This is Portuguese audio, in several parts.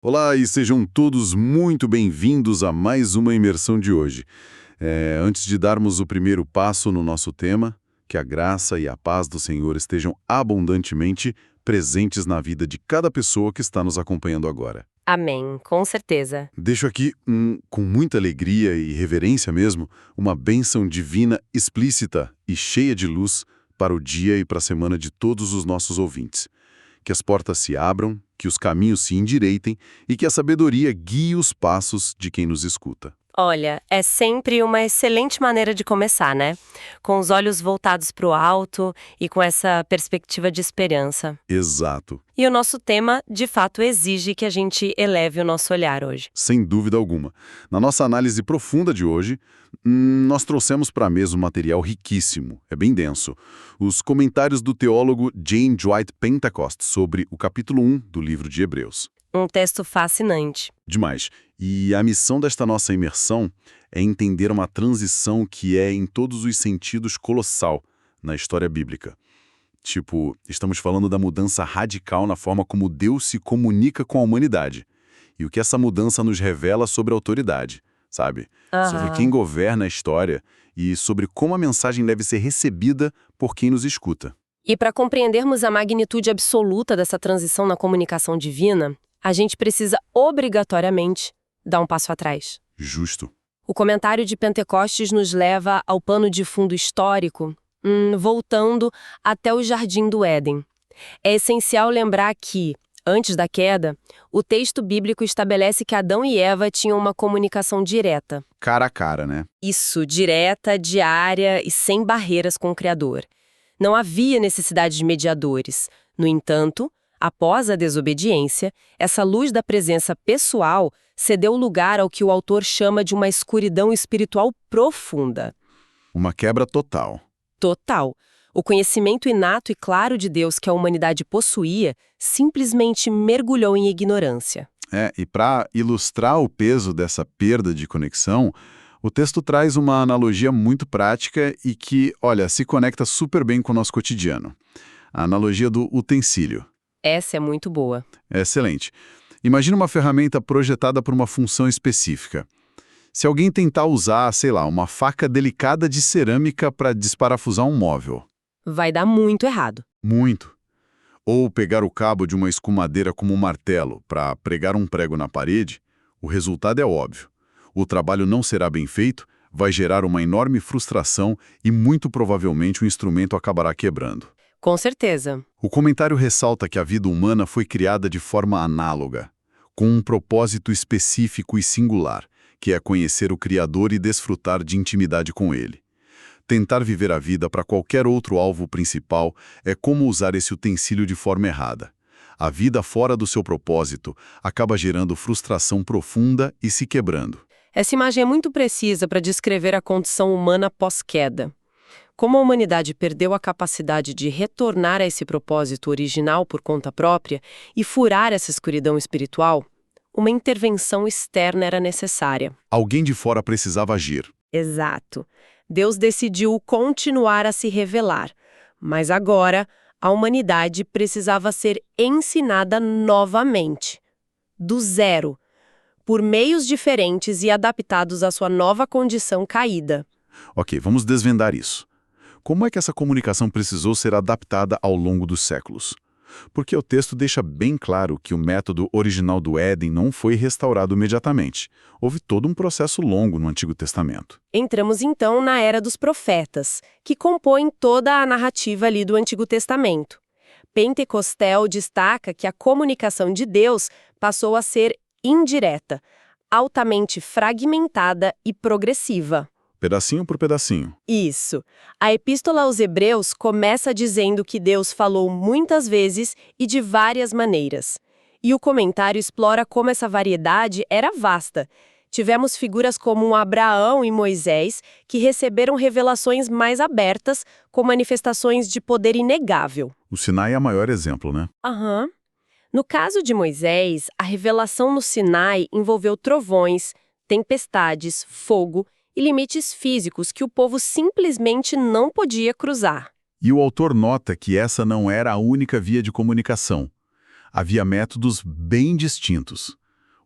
Olá e sejam todos muito bem-vindos a mais uma imersão de hoje. Antes de darmos o primeiro passo no nosso tema, que a graça e a paz do Senhor estejam abundantemente presentes na vida de cada pessoa que está nos acompanhando agora. Amém, com certeza. Deixo aqui, com muita alegria e reverência mesmo, uma bênção divina explícita e cheia de luz para o dia e para a semana de todos os nossos ouvintes. Que as portas se abram, que os caminhos se endireitem e que a sabedoria guie os passos de quem nos escuta. Olha, é sempre uma excelente maneira de começar, né? Com os olhos voltados para o alto e com essa perspectiva de esperança. Exato, E o nosso tema, de fato, exige que a gente eleve o nosso olhar hoje. sem dúvida alguma. Na nossa análise profunda de hoje, nós trouxemos para a mesa um material riquíssimo, é bem denso. Os comentários do teólogo James Dwight Pentecost sobre o capítulo 1 do livro de Hebreus. Um texto fascinante. Demais. E a missão desta nossa imersão é entender uma transição que é, em todos os sentidos, colossal na história bíblica. Tipo, estamos falando da mudança radical na forma como Deus se comunica com a humanidade. E o que essa mudança nos revela sobre a autoridade, sabe? Sobre quem governa a história e sobre como a mensagem deve ser recebida por quem nos escuta. E para compreendermos a magnitude absoluta dessa transição na comunicação divina, a gente precisa obrigatoriamente dar um passo atrás. Justo. O comentário de Pentecostes nos leva ao pano de fundo histórico, voltando até o Jardim do Éden. É essencial lembrar que, antes da queda, o texto bíblico estabelece que Adão e Eva tinham uma comunicação direta. Cara a cara, né? Isso, direta, diária e sem barreiras com o Criador. Não havia necessidade de mediadores. No entanto, após a desobediência, essa luz da presença pessoal cedeu lugar ao que o autor chama de uma escuridão espiritual profunda. Uma quebra total. Total. O conhecimento inato e claro de Deus que a humanidade possuía simplesmente mergulhou em ignorância. E para ilustrar o peso dessa perda de conexão, o texto traz uma analogia muito prática e que, olha, se conecta super bem com o nosso cotidiano. A analogia do utensílio. Essa é muito boa. É excelente. Imagina uma ferramenta projetada por uma função específica. Se alguém tentar usar, sei lá, uma faca delicada de cerâmica para desparafusar um móvel. Vai dar muito errado. Muito. Ou pegar o cabo de uma escumadeira como um martelo para pregar um prego na parede, o resultado é óbvio. O trabalho não será bem feito, vai gerar uma enorme frustração e muito provavelmente o instrumento acabará quebrando. Com certeza. O comentário ressalta que a vida humana foi criada de forma análoga, com um propósito específico e singular, que é conhecer o Criador e desfrutar de intimidade com Ele. Tentar viver a vida para qualquer outro alvo principal é como usar esse utensílio de forma errada. A vida fora do seu propósito acaba gerando frustração profunda e se quebrando. Essa imagem é muito precisa para descrever a condição humana pós-queda. Como a humanidade perdeu a capacidade de retornar a esse propósito original por conta própria e furar essa escuridão espiritual, uma intervenção externa era necessária. Alguém de fora precisava agir. Exato. Deus decidiu continuar a se revelar, mas agora a humanidade precisava ser ensinada novamente, do zero, por meios diferentes e adaptados à sua nova condição caída. Ok, vamos desvendar isso. Como é que essa comunicação precisou ser adaptada ao longo dos séculos? Porque o texto deixa bem claro que o método original do Éden não foi restaurado imediatamente. Houve todo um processo longo no Antigo Testamento. Entramos então na era dos profetas, que compõem toda a narrativa ali do Antigo Testamento. Pentecostel destaca que a comunicação de Deus passou a ser indireta, altamente fragmentada e progressiva. Pedacinho por pedacinho. Isso. A Epístola aos Hebreus começa dizendo que Deus falou muitas vezes e de várias maneiras. E o comentário explora como essa variedade era vasta. Tivemos figuras como Abraão e Moisés, que receberam revelações mais abertas, com manifestações de poder inegável. O Sinai é o maior exemplo, né? No caso de Moisés, a revelação no Sinai envolveu trovões, tempestades, fogo e limites físicos que o povo simplesmente não podia cruzar. E o autor nota que essa não era a única via de comunicação. Havia métodos bem distintos.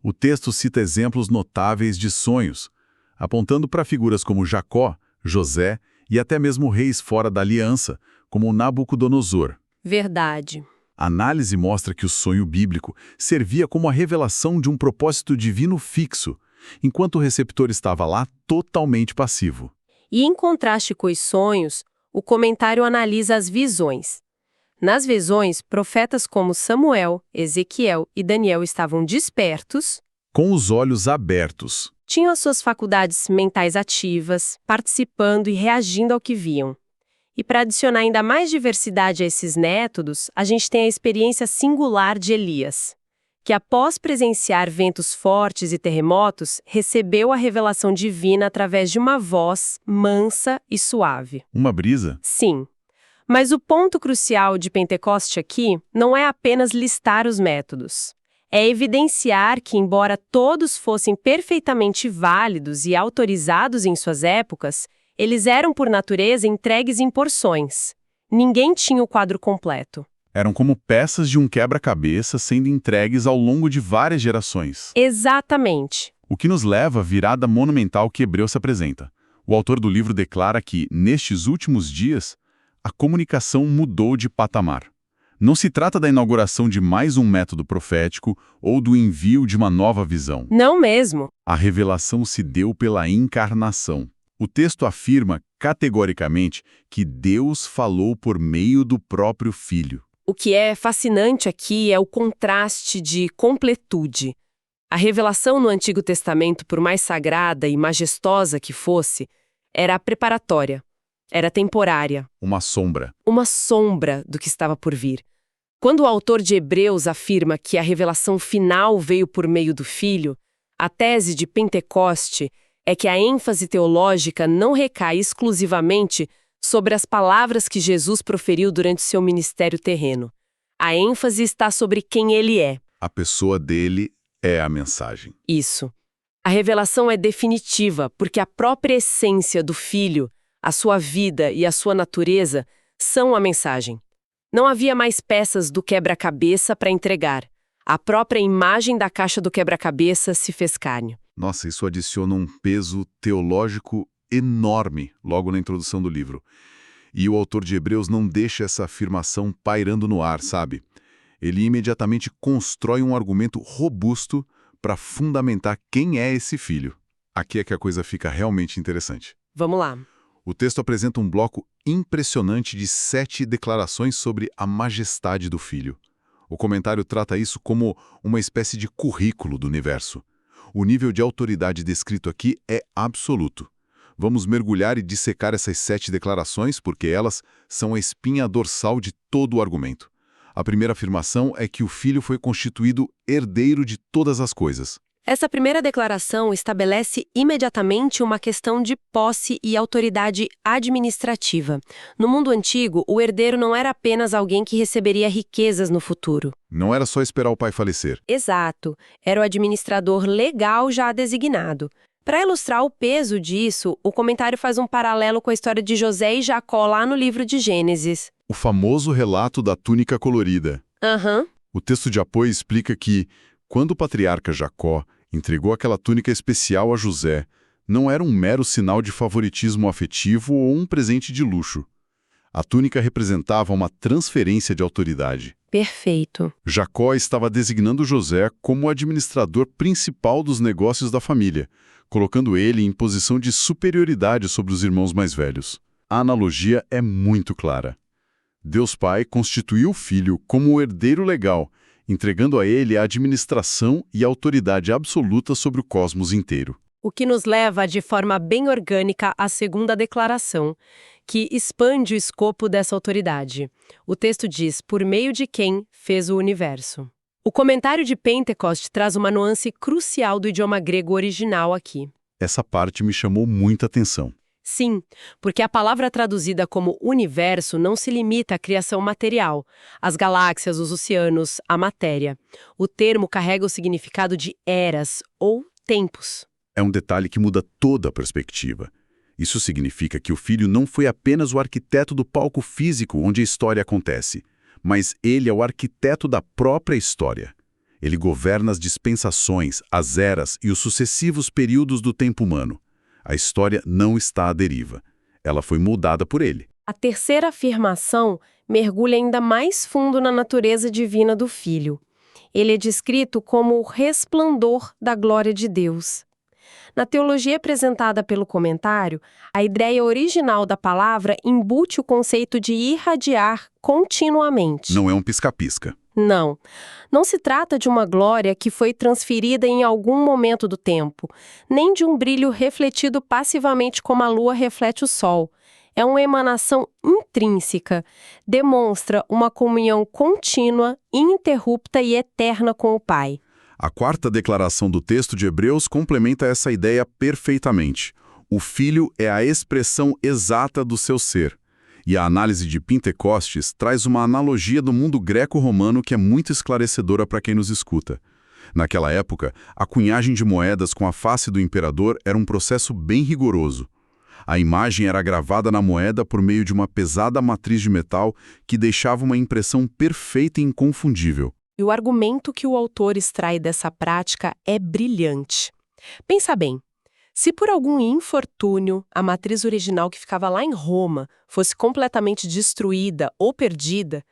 O texto cita exemplos notáveis de sonhos, apontando para figuras como Jacó, José e até mesmo reis fora da aliança, como Nabucodonosor. Verdade. A análise mostra que o sonho bíblico servia como a revelação de um propósito divino fixo, enquanto o receptor estava lá totalmente passivo. E em contraste com os sonhos, o comentário analisa as visões. Nas visões, profetas como Samuel, Ezequiel e Daniel estavam despertos, Com os olhos abertos. tinham as suas faculdades mentais ativas, participando e reagindo ao que viam. E para adicionar ainda mais diversidade a esses métodos, a gente tem a experiência singular de Elias, que após presenciar ventos fortes e terremotos, recebeu a revelação divina através de uma voz mansa e suave. Uma brisa? Sim. Mas o ponto crucial de Pentecoste aqui não é apenas listar os métodos. É evidenciar que, embora todos fossem perfeitamente válidos e autorizados em suas épocas, eles eram, por natureza, entregues em porções. Ninguém tinha o quadro completo. Eram como peças de um quebra-cabeça sendo entregues ao longo de várias gerações. Exatamente. O que nos leva à virada monumental que Hebreus se apresenta. O autor do livro declara que, nestes últimos dias, a comunicação mudou de patamar. Não se trata da inauguração de mais um método profético ou do envio de uma nova visão. Não mesmo. A revelação se deu pela encarnação. O texto afirma categoricamente que Deus falou por meio do próprio Filho. O que é fascinante aqui é o contraste de completude. A revelação no Antigo Testamento, por mais sagrada e majestosa que fosse, era preparatória, era temporária, Uma sombra. uma sombra do que estava por vir. Quando o autor de Hebreus afirma que a revelação final veio por meio do Filho, a tese de Pentecoste é que a ênfase teológica não recai exclusivamente sobre as palavras que Jesus proferiu durante seu ministério terreno. A ênfase está sobre quem ele é. A pessoa dele é a mensagem. Isso. A revelação é definitiva, porque a própria essência do Filho, a sua vida e a sua natureza são a mensagem. Não havia mais peças do quebra-cabeça para entregar. A própria imagem da caixa do quebra-cabeça se fez carne. Nossa, isso adiciona um peso teológico enorme logo na introdução do livro. E o autor de Hebreus não deixa essa afirmação pairando no ar, sabe? Ele imediatamente constrói um argumento robusto para fundamentar quem é esse filho. Aqui é que a coisa fica realmente interessante. Vamos lá. O texto apresenta um bloco impressionante de 7 declarações sobre a majestade do Filho. O comentário trata isso como uma espécie de currículo do universo. O nível de autoridade descrito aqui é absoluto. Vamos mergulhar e dissecar essas 7 declarações porque elas são a espinha dorsal de todo o argumento. A primeira afirmação é que o Filho foi constituído herdeiro de todas as coisas. Essa primeira declaração estabelece imediatamente uma questão de posse e autoridade administrativa. No mundo antigo, o herdeiro não era apenas alguém que receberia riquezas no futuro. Não era só esperar o pai falecer. Exato, era o administrador legal já designado. Para ilustrar o peso disso, o comentário faz um paralelo com a história de José e Jacó lá no livro de Gênesis. O famoso relato da túnica colorida. Aham. O texto de apoio explica que, quando o patriarca Jacó entregou aquela túnica especial a José, não era um mero sinal de favoritismo afetivo ou um presente de luxo. A túnica representava uma transferência de autoridade. Perfeito. Jacó estava designando José como o administrador principal dos negócios da família, colocando ele em posição de superioridade sobre os irmãos mais velhos. A analogia é muito clara. Deus Pai constituiu o Filho como o herdeiro legal, entregando a ele a administração e a autoridade absoluta sobre o cosmos inteiro. O que nos leva de forma bem orgânica à segunda declaração, que expande o escopo dessa autoridade. O texto diz, por meio de quem fez o universo. O comentário de Pentecoste traz uma nuance crucial do idioma grego original aqui. Essa parte me chamou muita atenção. Sim, porque a palavra traduzida como universo não se limita à criação material, às galáxias, os oceanos, à matéria. O termo carrega o significado de eras ou tempos. É um detalhe que muda toda a perspectiva. Isso significa que o Filho não foi apenas o arquiteto do palco físico onde a história acontece, mas ele é o arquiteto da própria história. Ele governa as dispensações, as eras e os sucessivos períodos do tempo humano. A história não está à deriva. Ela foi moldada por ele. A terceira afirmação mergulha ainda mais fundo na natureza divina do Filho. Ele é descrito como o resplendor da glória de Deus. Na teologia apresentada pelo comentário, a ideia original da palavra embute o conceito de irradiar continuamente. Não é um pisca-pisca. Não. Não se trata de uma glória que foi transferida em algum momento do tempo, nem de um brilho refletido passivamente como a lua reflete o sol. É uma emanação intrínseca, demonstra uma comunhão contínua, ininterrupta e eterna com o Pai. A quarta declaração do texto de Hebreus complementa essa ideia perfeitamente. O Filho é a expressão exata do seu ser. E a análise de Pentecostes traz uma analogia do mundo greco-romano que é muito esclarecedora para quem nos escuta. Naquela época, a cunhagem de moedas com a face do imperador era um processo bem rigoroso. A imagem era gravada na moeda por meio de uma pesada matriz de metal que deixava uma impressão perfeita e inconfundível. E o argumento que o autor extrai dessa prática é brilhante. Pensa bem. Se por algum infortúnio a matriz original que ficava lá em Roma fosse completamente destruída ou perdida,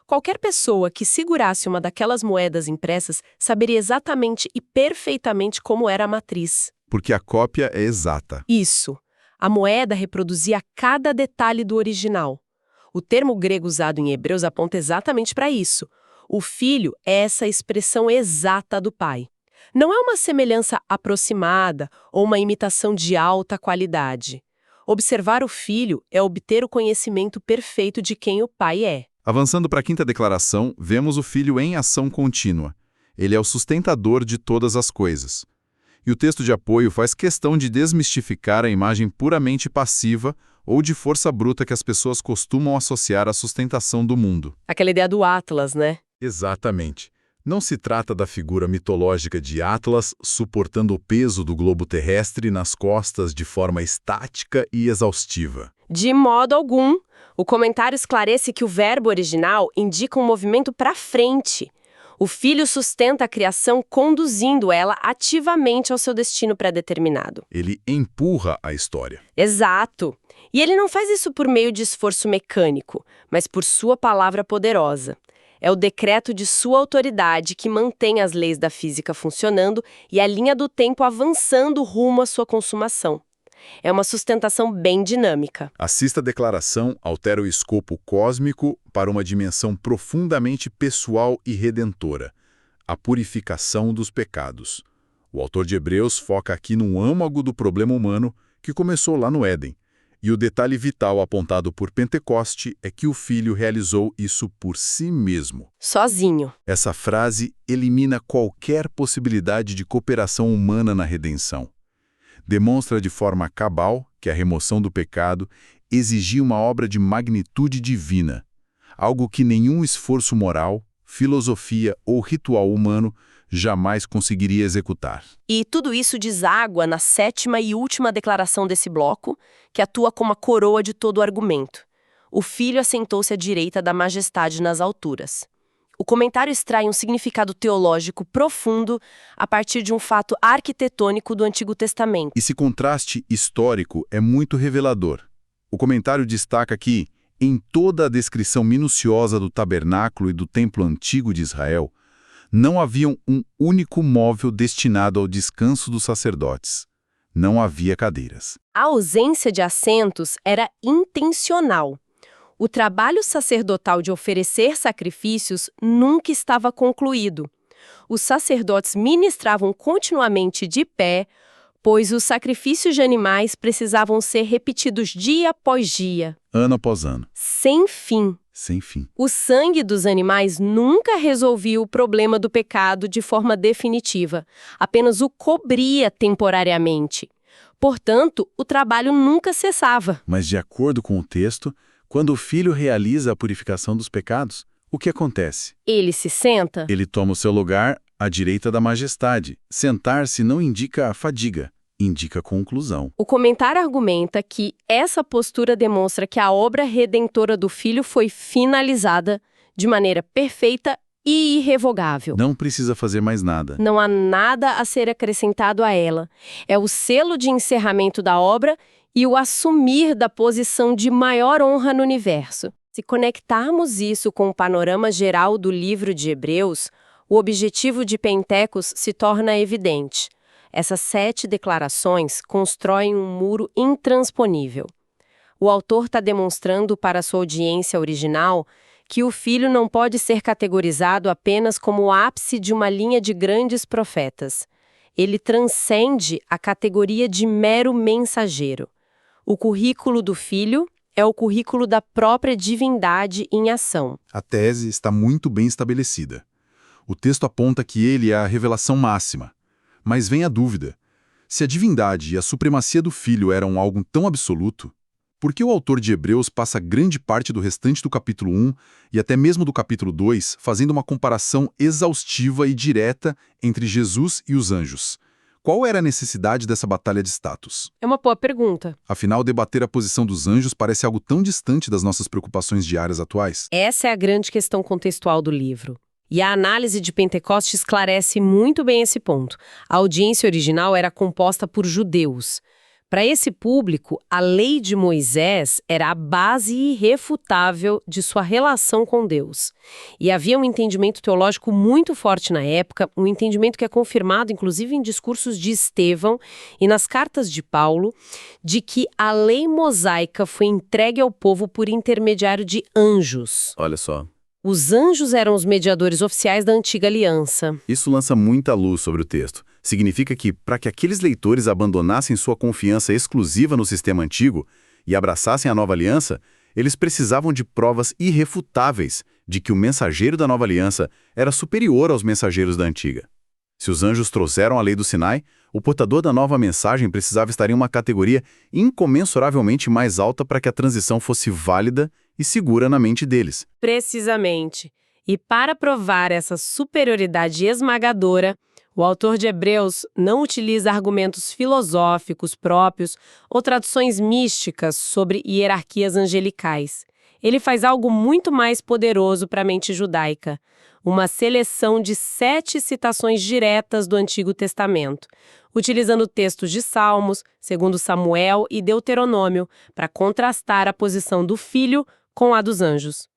qualquer pessoa que segurasse uma daquelas moedas impressas saberia exatamente e perfeitamente como era a matriz. Porque a cópia é exata. Isso. A moeda reproduzia cada detalhe do original. O termo grego usado em Hebreus aponta exatamente para isso. O Filho é essa expressão exata do Pai. Não é uma semelhança aproximada ou uma imitação de alta qualidade. Observar o Filho é obter o conhecimento perfeito de quem o Pai é. Avançando para a quinta declaração, vemos o Filho em ação contínua. Ele é o sustentador de todas as coisas. E o texto de apoio faz questão de desmistificar a imagem puramente passiva ou de força bruta que as pessoas costumam associar à sustentação do mundo. Aquela ideia do Atlas, né? Exatamente. Não se trata da figura mitológica de Atlas suportando o peso do globo terrestre nas costas de forma estática e exaustiva. De modo algum. O comentário esclarece que o verbo original indica um movimento para frente. O Filho sustenta a criação conduzindo ela ativamente ao seu destino pré-determinado. Ele empurra a história. Exato. E ele não faz isso por meio de esforço mecânico, mas por sua palavra poderosa. É o decreto de sua autoridade que mantém as leis da física funcionando e a linha do tempo avançando rumo à sua consumação. É uma sustentação bem dinâmica. A sexta declaração altera o escopo cósmico para uma dimensão profundamente pessoal e redentora, a purificação dos pecados. O autor de Hebreus foca aqui no âmago do problema humano que começou lá no Éden. E o detalhe vital apontado por Pentecoste é que o Filho realizou isso por si mesmo. Sozinho. Essa frase elimina qualquer possibilidade de cooperação humana na redenção. Demonstra de forma cabal que a remoção do pecado exigia uma obra de magnitude divina, algo que nenhum esforço moral, filosofia ou ritual humano jamais conseguiria executar. E tudo isso deságua na sétima e última declaração desse bloco, que atua como a coroa de todo o argumento. O Filho assentou-se à direita da majestade nas alturas. O comentário extrai um significado teológico profundo a partir de um fato arquitetônico do Antigo Testamento. Esse contraste histórico é muito revelador. O comentário destaca que, em toda a descrição minuciosa do tabernáculo e do templo antigo de Israel, não havia um único móvel destinado ao descanso dos sacerdotes. Não havia cadeiras. A ausência de assentos era intencional. O trabalho sacerdotal de oferecer sacrifícios nunca estava concluído. Os sacerdotes ministravam continuamente de pé, pois os sacrifícios de animais precisavam ser repetidos dia após dia. Ano após ano. Sem fim. Sem fim. O sangue dos animais nunca resolvia o problema do pecado de forma definitiva, apenas o cobria temporariamente. Portanto, o trabalho nunca cessava. Mas, de acordo com o texto, quando o Filho realiza a purificação dos pecados, o que acontece? Ele se senta? Ele toma o seu lugar à direita da majestade. Sentar-se não indica a fadiga, indica a conclusão. O comentário argumenta que essa postura demonstra que a obra redentora do Filho foi finalizada de maneira perfeita e irrevogável. Não precisa fazer mais nada. Não há nada a ser acrescentado a ela. É o selo de encerramento da obra e o assumir da posição de maior honra no universo. Se conectarmos isso com o panorama geral do livro de Hebreus, o objetivo de Pentecostes se torna evidente. Essas 7 declarações constroem um muro intransponível. O autor está demonstrando para sua audiência original que o Filho não pode ser categorizado apenas como o ápice de uma linha de grandes profetas. Ele transcende a categoria de mero mensageiro. O currículo do Filho é o currículo da própria divindade em ação. A tese está muito bem estabelecida. O texto aponta que ele é a revelação máxima. Mas vem a dúvida. Se a divindade e a supremacia do Filho eram algo tão absoluto, por que o autor de Hebreus passa grande parte do restante do capítulo 1 e até mesmo do capítulo 2 fazendo uma comparação exaustiva e direta entre Jesus e os anjos? Qual era a necessidade dessa batalha de status? É uma boa pergunta. Afinal, debater a posição dos anjos parece algo tão distante das nossas preocupações diárias atuais. Essa é a grande questão contextual do livro. E a análise de Pentecostes esclarece muito bem esse ponto. A audiência original era composta por judeus. Para esse público, a lei de Moisés era a base irrefutável de sua relação com Deus. E havia um entendimento teológico muito forte na época, um entendimento que é confirmado inclusive em discursos de Estevão e nas cartas de Paulo, de que a lei mosaica foi entregue ao povo por intermediário de anjos. Olha só. Os anjos eram os mediadores oficiais da antiga aliança. Isso lança muita luz sobre o texto. Significa que, para que aqueles leitores abandonassem sua confiança exclusiva no sistema antigo e abraçassem a nova aliança, eles precisavam de provas irrefutáveis de que o mensageiro da nova aliança era superior aos mensageiros da antiga. Se os anjos trouxeram a lei do Sinai, o portador da nova mensagem precisava estar em uma categoria incomensuravelmente mais alta para que a transição fosse válida e segura na mente deles. Precisamente. E para provar essa superioridade esmagadora, o autor de Hebreus não utiliza argumentos filosóficos próprios ou traduções místicas sobre hierarquias angelicais. Ele faz algo muito mais poderoso para a mente judaica. Uma seleção de 7 citações diretas do Antigo Testamento, utilizando textos de Salmos, segundo Samuel e Deuteronômio, para contrastar a posição do Filho com a dos anjos.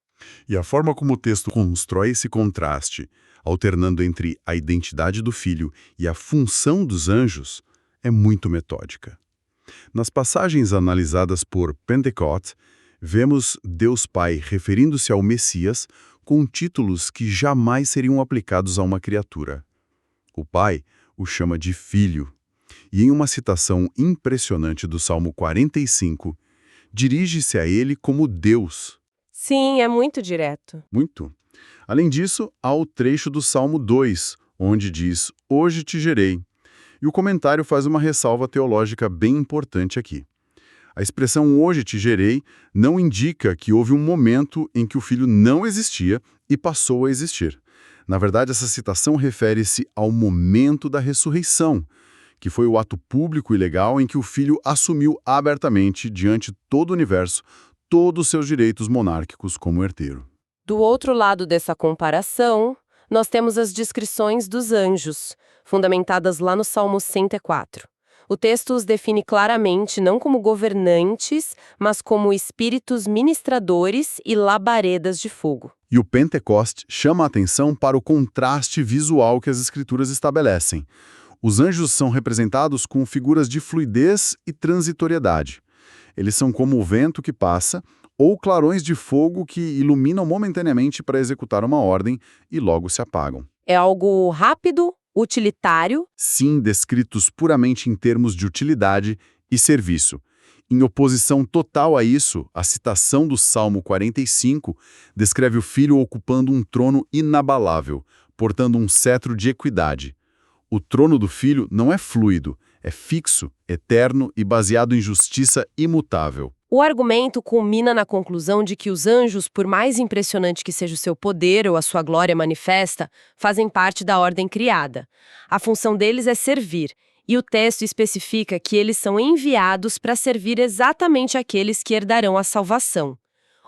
E a forma como o texto constrói esse contraste, alternando entre a identidade do Filho e a função dos anjos, é muito metódica. Nas passagens analisadas por Pentecostes, vemos Deus Pai referindo-se ao Messias com títulos que jamais seriam aplicados a uma criatura. O Pai o chama de Filho, e em uma citação impressionante do Salmo 45, dirige-se a ele como Deus. Sim, é muito direto. Muito. Além disso, há o trecho do Salmo 2, onde diz, "Hoje te gerei." E o comentário faz uma ressalva teológica bem importante aqui. A expressão "hoje te gerei" não indica que houve um momento em que o Filho não existia e passou a existir. Na verdade, essa citação refere-se ao momento da ressurreição, que foi o ato público e legal em que o Filho assumiu abertamente, diante de todo o universo, todos os seus direitos monárquicos como herdeiro. Do outro lado dessa comparação, nós temos as descrições dos anjos, fundamentadas lá no Salmo 104. O texto os define claramente não como governantes, mas como espíritos ministradores e labaredas de fogo. E o Pentecoste chama a atenção para o contraste visual que as Escrituras estabelecem. Os anjos são representados com figuras de fluidez e transitoriedade. Eles são como o vento que passa, ou clarões de fogo que iluminam momentaneamente para executar uma ordem e logo se apagam. É algo rápido, utilitário. Sim, descritos puramente em termos de utilidade e serviço. Em oposição total a isso, a citação do Salmo 45 descreve o Filho ocupando um trono inabalável, portando um cetro de equidade. O trono do Filho não é fluido, é fixo, eterno e baseado em justiça imutável. O argumento culmina na conclusão de que os anjos, por mais impressionante que seja o seu poder ou a sua glória manifesta, fazem parte da ordem criada. A função deles é servir, e o texto especifica que eles são enviados para servir exatamente aqueles que herdarão a salvação.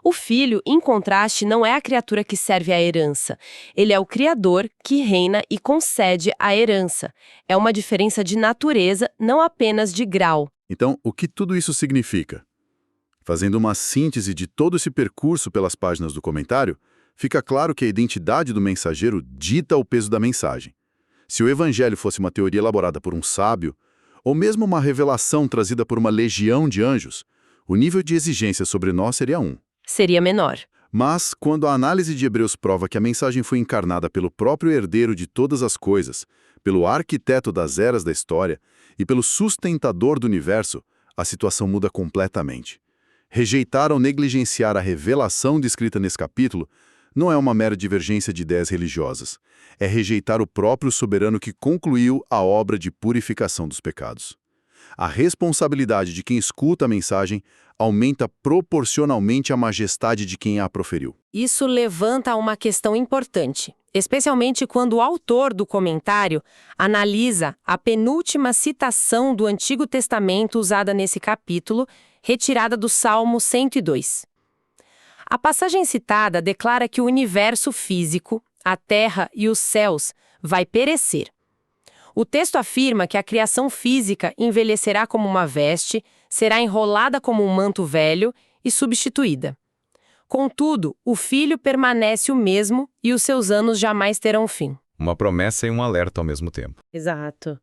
O filho, em contraste, não é a criatura que serve à herança. Ele é o Criador que reina e concede a herança. É uma diferença de natureza, não apenas de grau. Então, o que tudo isso significa? Fazendo uma síntese de todo esse percurso pelas páginas do comentário, fica claro que a identidade do mensageiro dita o peso da mensagem. Se o evangelho fosse uma teoria elaborada por um sábio, ou mesmo uma revelação trazida por uma legião de anjos, o nível de exigência sobre nós seria um. Seria menor. Mas, quando a análise de Hebreus prova que a mensagem foi encarnada pelo próprio herdeiro de todas as coisas, pelo arquiteto das eras da história e pelo sustentador do universo, a situação muda completamente. Rejeitar ou negligenciar a revelação descrita nesse capítulo não é uma mera divergência de ideias religiosas. É rejeitar o próprio soberano que concluiu a obra de purificação dos pecados. A responsabilidade de quem escuta a mensagem aumenta proporcionalmente a majestade de quem a proferiu. Isso levanta uma questão importante, especialmente quando o autor do comentário analisa a penúltima citação do Antigo Testamento usada nesse capítulo, retirada do Salmo 102. A passagem citada declara que o universo físico, a terra e os céus, vai perecer. O texto afirma que a criação física envelhecerá como uma veste, será enrolada como um manto velho e substituída. Contudo, o Filho permanece o mesmo e os seus anos jamais terão fim. Uma promessa e um alerta ao mesmo tempo. Exato.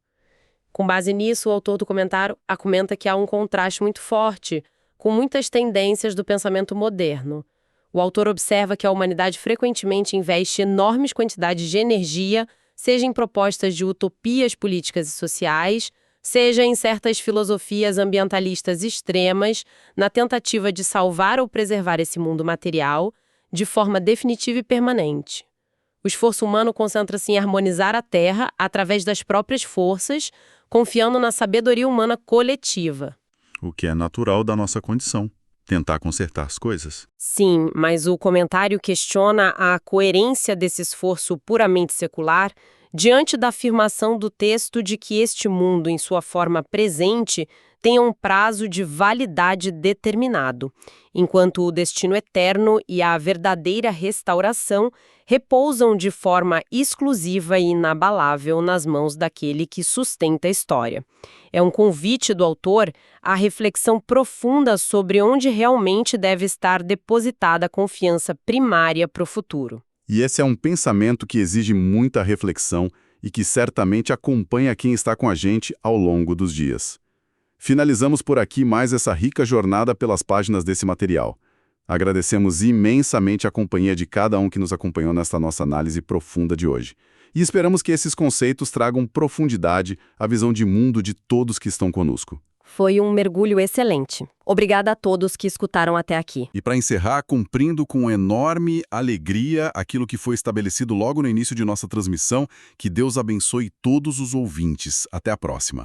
Com base nisso, o autor do comentário argumenta que há um contraste muito forte com muitas tendências do pensamento moderno. O autor observa que a humanidade frequentemente investe enormes quantidades de energia, seja em propostas de utopias políticas e sociais, seja em certas filosofias ambientalistas extremas, na tentativa de salvar ou preservar esse mundo material de forma definitiva e permanente. O esforço humano concentra-se em harmonizar a Terra através das próprias forças, confiando na sabedoria humana coletiva. O que é natural da nossa condição. Tentar consertar as coisas. Sim, mas o comentário questiona a coerência desse esforço puramente secular diante da afirmação do texto de que este mundo, em sua forma presente, tem um prazo de validade determinado, enquanto o destino eterno e a verdadeira restauração repousam de forma exclusiva e inabalável nas mãos daquele que sustenta a história. É um convite do autor à reflexão profunda sobre onde realmente deve estar depositada a confiança primária para o futuro. E esse é um pensamento que exige muita reflexão e que certamente acompanha quem está com a gente ao longo dos dias. Finalizamos por aqui mais essa rica jornada pelas páginas desse material. Agradecemos imensamente a companhia de cada um que nos acompanhou nesta nossa análise profunda de hoje. E esperamos que esses conceitos tragam profundidade à visão de mundo de todos que estão conosco. Foi um mergulho excelente. Obrigada a todos que escutaram até aqui. E para encerrar, cumprindo com enorme alegria aquilo que foi estabelecido logo no início de nossa transmissão, que Deus abençoe todos os ouvintes. Até a próxima.